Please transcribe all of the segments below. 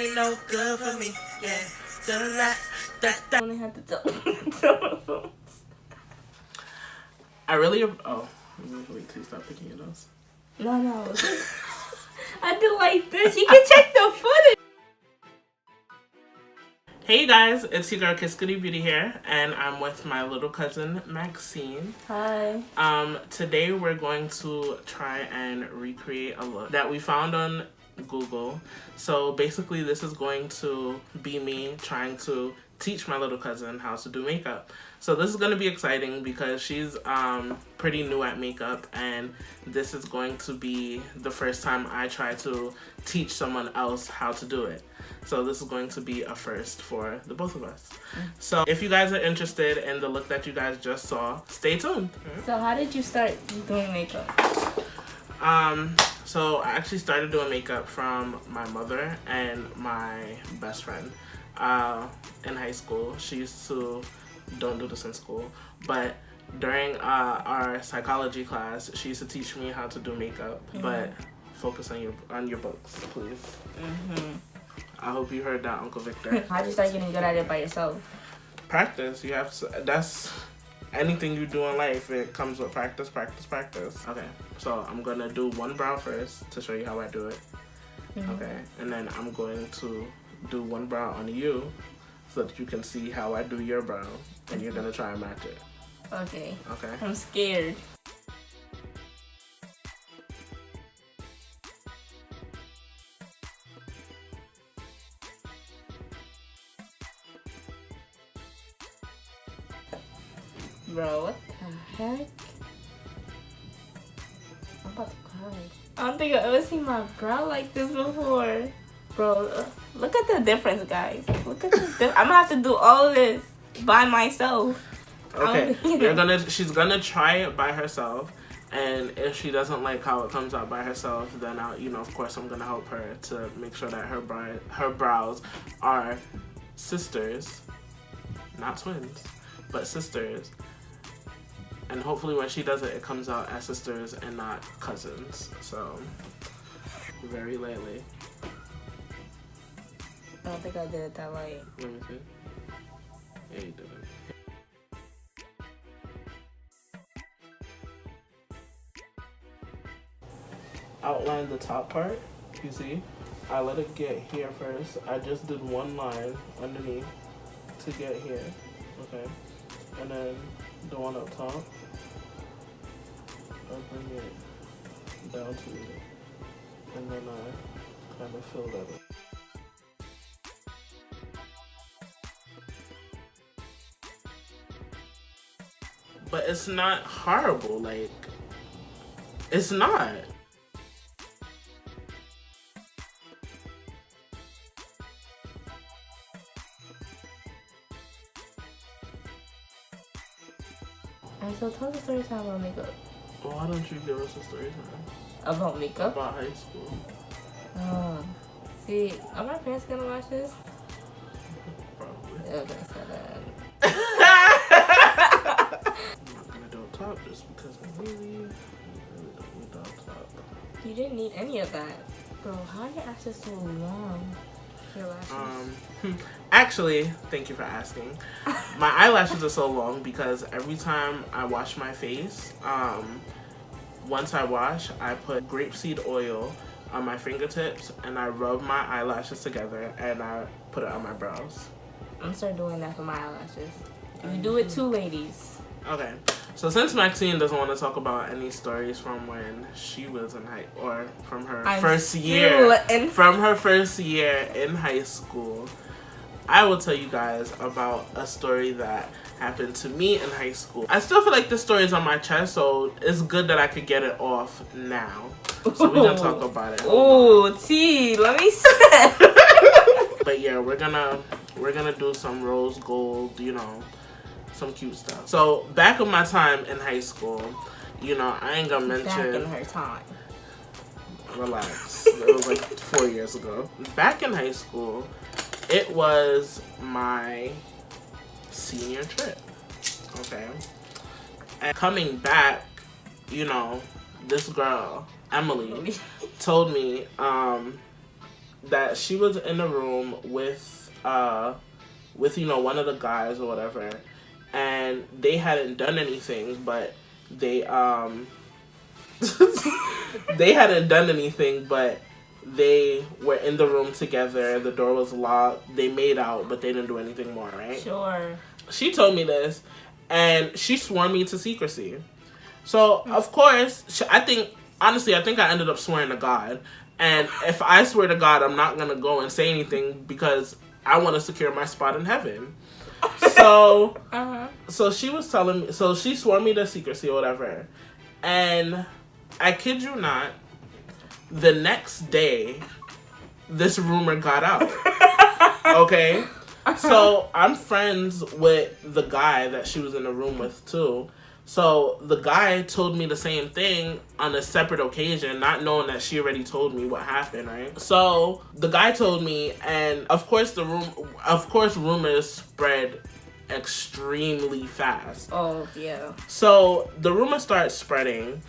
ain't no good for me. Yeah. I only have to tell. I really. Oh, wait till you stop picking your nose. No. I do like this. You can check the footage. Hey guys, it's your girl Kiss Goody Beauty here, and I'm with my little cousin Maxine. Hi. Today we're going to try and recreate a look that we found on Google. So basically this is going to be me trying to teach my little cousin how to do makeup. So this is going to be exciting because she's pretty new at makeup, and this is going to be the first time I try to teach someone else how to do it. So this is going to be a first for the both of us. So if you guys are interested in the look that you guys just saw, stay tuned. So how did you start doing makeup? So I actually started doing makeup from my mother and my best friend in high school. She used to, don't do this in school, but during our psychology class, she used to teach me how to do makeup. But focus on your books, please. I hope you heard that, Uncle Victor. How'd you start getting good at it by yourself? Practice. You have to. That's anything you do in life. It comes with practice. Okay. So I'm gonna do one brow first to show you how I do it. Okay. And then I'm going to do one brow on you so that you can see how I do your brow, and you're gonna try and match it. Okay. Okay. I'm scared. Bro, what the heck? I'm about to cry. I don't think I've ever seen my brow like this before. Bro, look at the difference, guys. Look at the difference. I'm gonna have to do all this by myself. Okay. She's gonna try it by herself, and if she doesn't like how it comes out by herself, then of course I'm gonna help her to make sure that her brows are sisters, not twins, but sisters. And hopefully when she does it, it comes out as sisters and not cousins. So, very lightly. I don't think I did it that light. Let me see. Yeah, you did it. Outline the top part, you see? I let it get here first. I just did one line underneath to get here, okay? And then the one up top, I bring it down to it, and then I kind of fill that up. But it's not horrible, like, it's not. Alright, so tell the story time about makeup. Why don't you give us a story time? About makeup? About high school. See, are my parents gonna watch this? Probably. Okay, so then. I'm not gonna do a top just because I really don't need a top. You didn't need any of that. Bro, how are your lashes so long? Your lashes? Actually, thank you for asking. My eyelashes are so long because every time I wash my face, once I wash, I put grapeseed oil on my fingertips and I rub my eyelashes together and I put it on my brows. I'm gonna start doing that for my eyelashes. You do it too, ladies. Okay, so since Maxine doesn't want to talk about any stories from when she was in or from her first year in high school, I will tell you guys about a story that happened to me in high school. I still feel like this story is on my chest, so it's good that I could get it off now. So we're gonna talk about it. Oh, T, let me see. But yeah, we're gonna do some rose gold, some cute stuff. So back in my time in high school, I ain't gonna mention. Back in her time. Relax. It was like 4 years ago. Back in high school, it was my senior trip. Okay. And coming back, this girl, Emily, told me that she was in a room with you know, one of the guys or whatever, and they hadn't done anything, but they they hadn't done anything, but they were in the room together. The door was locked. They made out, but they didn't do anything more, right? Sure. She told me this, and she swore me to secrecy. So, of course, I think I ended up swearing to God. And if I swear to God, I'm not going to go and say anything because I want to secure my spot in heaven. So, so she was telling me, so she swore me to secrecy or whatever. And I kid you not, the next day, this rumor got out. Okay? So I'm friends with the guy that she was in the room with too. So the guy told me the same thing on a separate occasion, not knowing that she already told me what happened, right? So the guy told me, and of course rumors spread extremely fast. Oh, yeah. So the rumor starts spreading,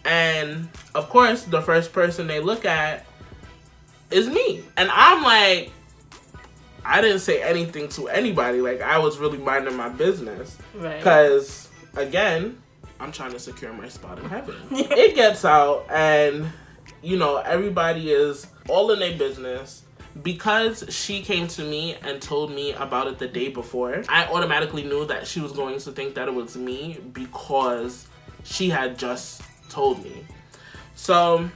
and of course the first person they look at is me. And I'm like, I didn't say anything to anybody. Like, I was really minding my business. Right. Because, again, I'm trying to secure my spot in heaven. It gets out, and, you know, everybody is all in their business. Because she came to me and told me about it the day before, I automatically knew that she was going to think that it was me because she had just told me. So,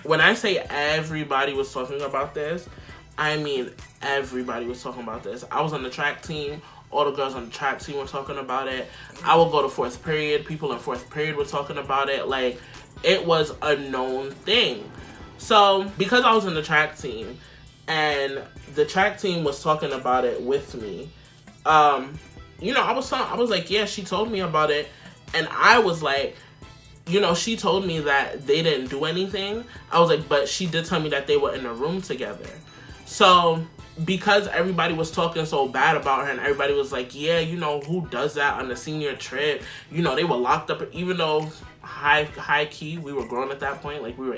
when I say everybody was talking about this, I mean everybody was talking about this. I was on the track team. All the girls on the track team were talking about it. I would go to fourth period. People in fourth period were talking about it. Like, it was a known thing. So, because I was in the track team, and the track team was talking about it with me, you know, I was like, yeah, she told me about it. And I was like, you know, she told me that they didn't do anything. I was like, but she did tell me that they were in a room together. So, because everybody was talking so bad about her and everybody was like, yeah, you know, who does that on the senior trip? You know, they were locked up, even though high key, we were grown at that point. Like, we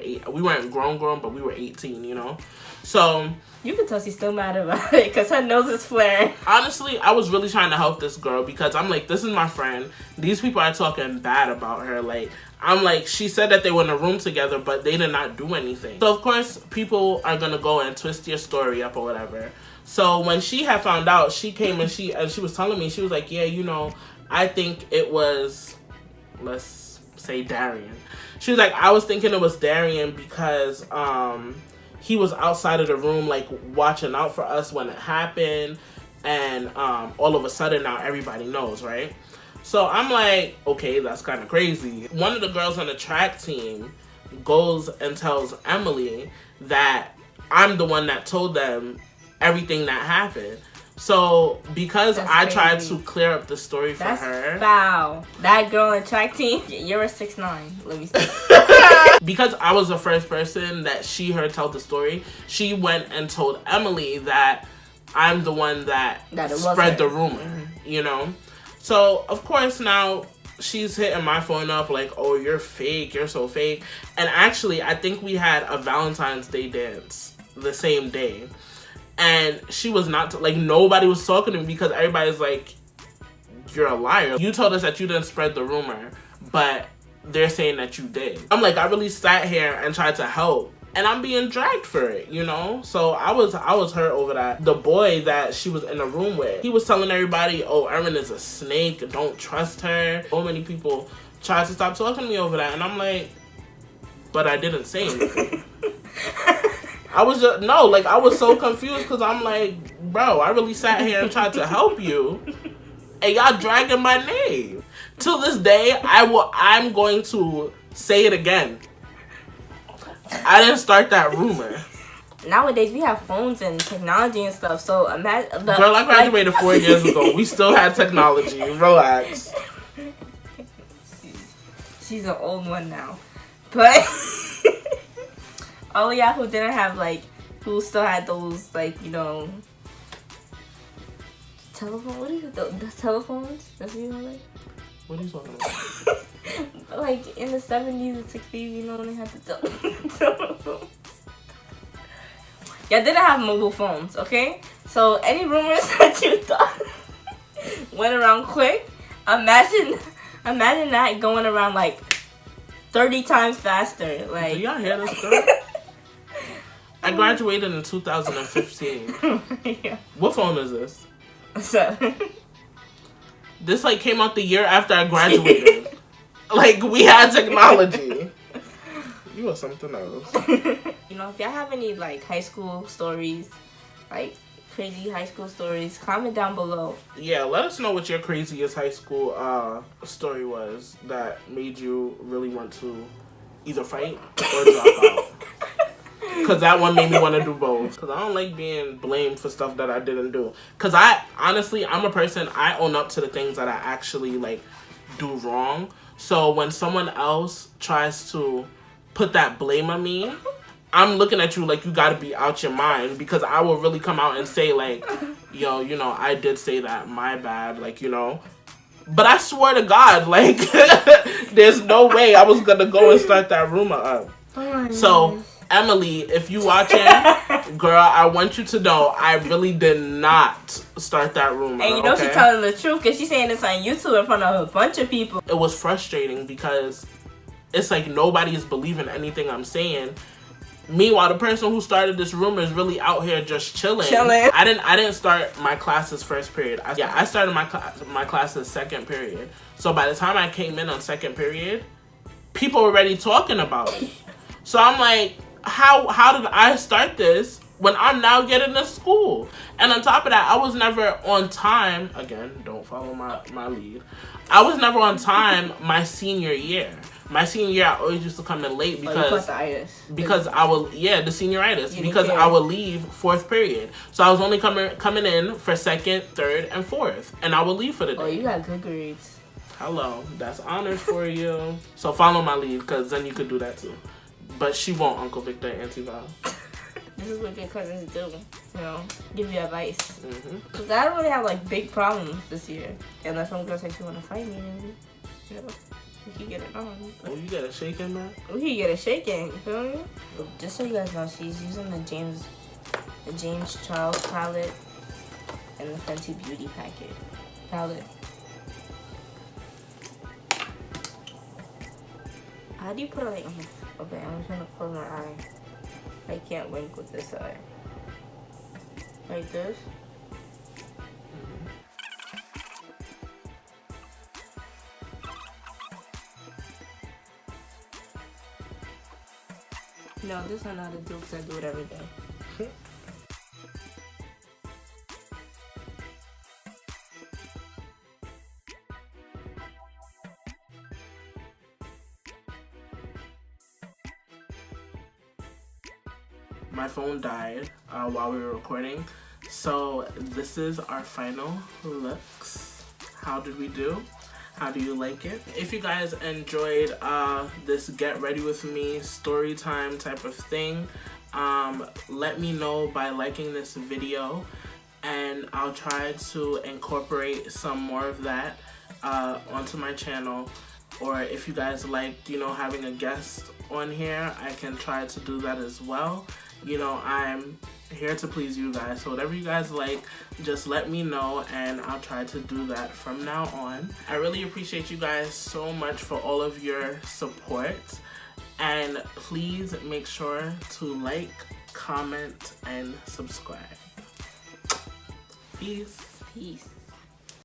weren't grown, but we were 18, you know? So, you can tell she's still mad about it because her nose is flaring. Honestly, I was really trying to help this girl because I'm like, this is my friend. These people are talking bad about her. Like, I'm like, she said that they were in a room together, but they did not do anything. So, of course, people are going to go and twist your story up or whatever. So, when she had found out, she came and she was telling me, she was like, yeah, you know, I think it was, let's say Darian. She was like, I was thinking it was Darian because he was outside of the room, like, watching out for us when it happened. And all of a sudden, now everybody knows, right? So I'm like, okay, that's kind of crazy. One of the girls on the track team goes and tells Emily that I'm the one that told them everything that happened. So because I tried to clear up the story for her. That's foul. That girl on the track team, you're a 6'9". Let me see. Because I was the first person that she heard tell the story, she went and told Emily that I'm the one that spread the rumor, you know? So, of course, now she's hitting my phone up like, oh, you're fake. You're so fake. And actually, I think we had a Valentine's Day dance the same day. And she was not, like, nobody was talking to me because everybody's like, you're a liar. You told us that you didn't spread the rumor, but they're saying that you did. I'm like, I really sat here and tried to help. And I'm being dragged for it, you know? So I was hurt over that. The boy that she was in the room with, he was telling everybody, oh, Erin is a snake. Don't trust her. So many people tried to stop talking to me over that. And I'm like, but I didn't say anything. I was so confused because I'm like, bro, I really sat here and tried to help you. And y'all dragging my name. Till this day, I'm going to say it again. I didn't start that rumor. Nowadays, we have phones and technology and stuff, so imagine... Girl, I graduated 4 years ago. We still had technology. Relax. She's an old one now. But... all y'all who didn't have, like... who still had those, like, you know... telephone... what is it? The telephones? That's what you know, like? What are you talking about? Like, in the 70s and 60s, you know, when they had the telephone. Y'all didn't have mobile phones, okay? So any rumors that you thought went around quick, imagine that going around like 30 times faster. Like, do y'all hear this girl? I graduated in 2015. Yeah. What phone is this? So This like came out the year after I graduated. Like, we had technology. You are something else. You know, if y'all have any like high school stories, like crazy high school stories, comment down below. Yeah, let us know what your craziest high school story was that made you really want to either fight or drop out. Because that one made me want to do both. Because I don't like being blamed for stuff that I didn't do. Because honestly, I'm a person, I own up to the things that I actually, like, do wrong. So when someone else tries to put that blame on me, I'm looking at you like you gotta be out your mind. Because I will really come out and say, like, yo, you know, I did say that, my bad, like, you know. But I swear to God, like, there's no way I was gonna go and start that rumor up. So, Emily, if you watching, girl, I want you to know I really did not start that rumor. And you know, okay? she's telling the truth because she's saying this on YouTube in front of a bunch of people. It was frustrating because it's like nobody is believing anything I'm saying. Meanwhile, the person who started this rumor is really out here just chilling. I didn't start my classes first period. I started my classes second period. So by the time I came in on second period, people were already talking about it. So I'm like, how did I start this when I'm now getting to school? And on top of that, I was never on time. Again, don't follow my lead. I was never on time my senior year. My senior year, I always used to come in late because I will, the senioritis, because I would leave fourth period. So I was only coming in for second, third, and fourth, and I would leave for the day. Oh, you got good grades. Hello, that's honors for you. So follow my lead, because then you could do that too. But she won't, Uncle Victor and Auntie Val. This is what good cousins do, you know, give you advice. Because I don't really have, like, big problems this year. Unless some girl says she want to fight me, maybe. You know, we can get it on. Oh, you got a shaking, man? We can get it shaking, you feel me? Just so you guys know, she's using the James Charles palette and the Fenty Beauty palette. How do you put it like, okay, I'm trying to close my eye. I can't wink with this eye. Like this? No, this I know how to do because I do it every day. My phone died while we were recording, so this is our final looks. How did we do? How do you like it? If you guys enjoyed this get ready with me story time type of thing, let me know by liking this video, and I'll try to incorporate some more of that onto my channel. Or if you guys liked, you know, having a guest on here, I can try to do that as well. You know, I'm here to please you guys. So whatever you guys like, just let me know and I'll try to do that from now on. I really appreciate you guys so much for all of your support. And please make sure to like, comment, and subscribe. Peace. Peace.